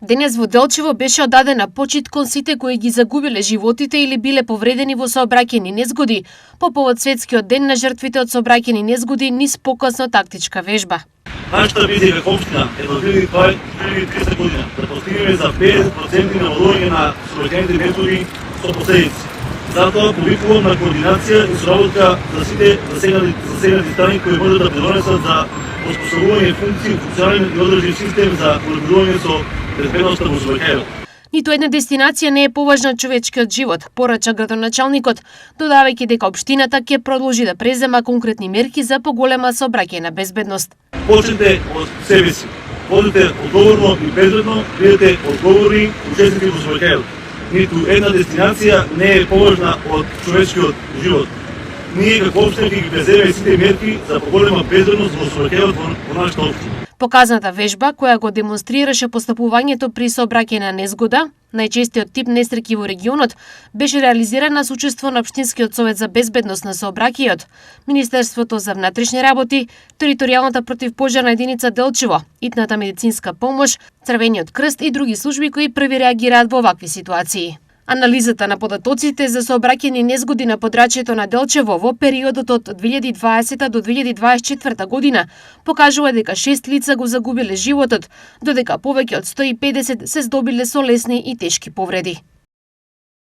Денес во Делчево беше оддадена почит кон сите кои ги загубиле животите или биле повредени во сообраќајни незгоди по повод светскиот ден на жртвите од сообраќајни незгоди низ покасно тактичка вежба. Нашата визија како општина е до 2030 година да постигнеме за 50% намалување на сообраќајните незгоди со последици. Затоа повикувам на координација и соработка за сите засегнати страни кои може да придонесат за оспособување функции, функционален и одржлив систем за урегулување со безбедноста во сообраќајот. Ниту една дестинација не е поважна од човечкиот живот, порача градоначалникот, додавајќи дека општината ќе продолжи да презема конкретни мерки за поголема сообраќајна безбедност. Почнете од себе си. Водите одговорно и безбедно, бидете одговорни учесници во сообраќајот. Ниту една дестинација не е поважна од човечкиот живот. Ние како општина ќе ги преземеме сите мерки за поголема безбедност во сообраќајот во нашата општина. Показната вежба, која го демонстрираше постапувањето при сообраќајна незгода, најчестиот тип несреќи во регионот, беше реализирана со учество на Општинскиот совет за безбедност на сообраќајот, Министерството за внатрешни работи, Територијалната противпожарна единица Делчево, итната медицинска помош, Црвениот крст и други служби кои први реагираат во вакви ситуации. Анализата на податоците за сообраќајни незгоди на подрачјето на Делчево во периодот од 2020 до 2024 година покажува дека 6 лица го загубиле животот, додека повеќе од 150 се здобиле со лесни и тешки повреди.